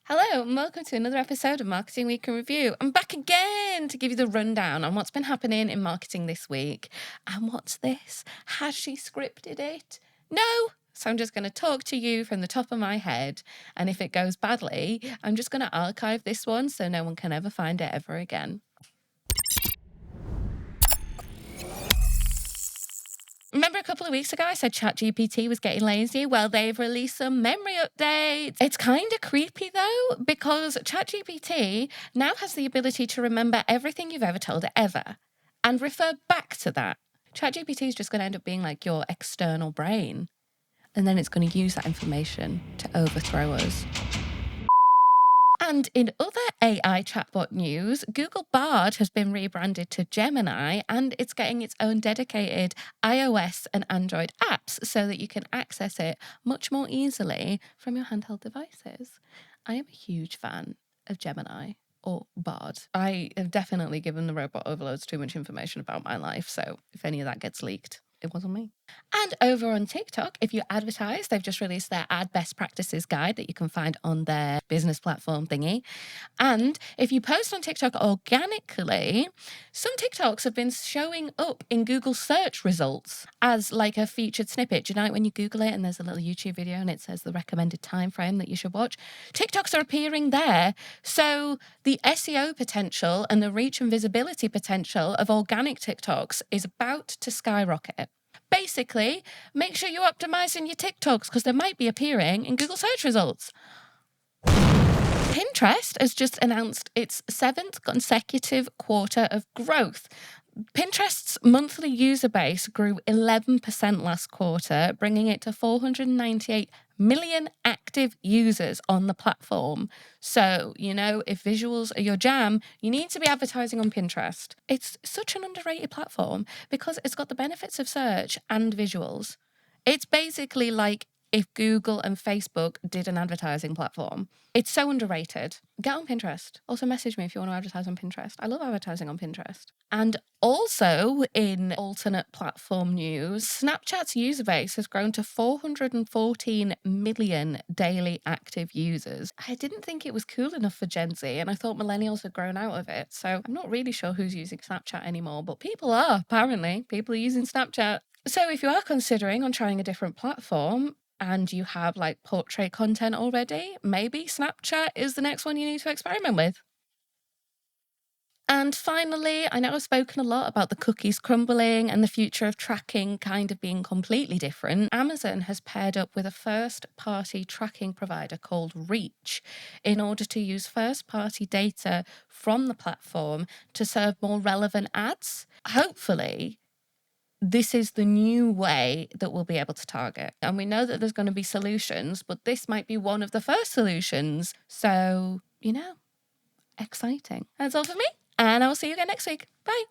Hello, and welcome to another episode of Marketing Week in Review. I'm back again to give you the rundown on what's been happening in marketing this week. And what's this? Has she scripted it? No! So I'm just going to talk to you from the top of my head. And if it goes badly, I'm just going to archive this one so no one can ever find it ever again. Remember a couple of weeks ago I said ChatGPT was getting lazy? Well, they've released some memory updates. It's kind of creepy though, because ChatGPT now has the ability to remember everything you've ever told it ever and refer back to that. ChatGPT is just going to end up being like your external brain, and then it's going to use that information to overthrow us. And in other AI chatbot news, Google Bard has been rebranded to Gemini, and it's getting its own dedicated iOS and Android apps so that you can access it much more easily from your handheld devices. I am a huge fan of Gemini or Bard. I have definitely given the robot overloads too much information about my life, so if any of that gets leaked, it wasn't me. And over on TikTok, if you advertise, they've just released their ad best practices guide that you can find on their business platform thingy. And if you post on TikTok organically, some TikToks have been showing up in Google search results as like a featured snippet. Do you know, like when you Google it and there's a little YouTube video and it says the recommended time frame that you should watch? TikToks are appearing there. So the SEO potential and the reach and visibility potential of organic TikToks is about to skyrocket. Basically, make sure you're optimizing your TikToks because they might be appearing in Google search results. Pinterest has just announced its 7th consecutive quarter of growth. Pinterest's monthly user base grew 11% last quarter, bringing it to 498 million active users on the platform. So, if visuals are your jam, you need to be advertising on Pinterest. It's such an underrated platform because it's got the benefits of search and visuals. It's basically like if Google and Facebook did an advertising platform. It's so underrated. Get on Pinterest. Also message me if you want to advertise on Pinterest. I love advertising on Pinterest. And also in alternate platform news, Snapchat's user base has grown to 414 million daily active users. I didn't think it was cool enough for Gen Z, and I thought millennials had grown out of it. So I'm not really sure who's using Snapchat anymore, but people are, apparently. People are using Snapchat. So if you are considering on trying a different platform, and you have like portrait content already, maybe Snapchat is the next one you need to experiment with. And finally, I know I've spoken a lot about the cookies crumbling and the future of tracking kind of being completely different. Amazon has paired up with a first-party tracking provider called Reach in order to use first-party data from the platform to serve more relevant ads. Hopefully, this is the new way that we'll be able to target. And we know that there's going to be solutions, but this might be one of the first solutions. So, exciting. That's all for me. And I will see you again next week. Bye.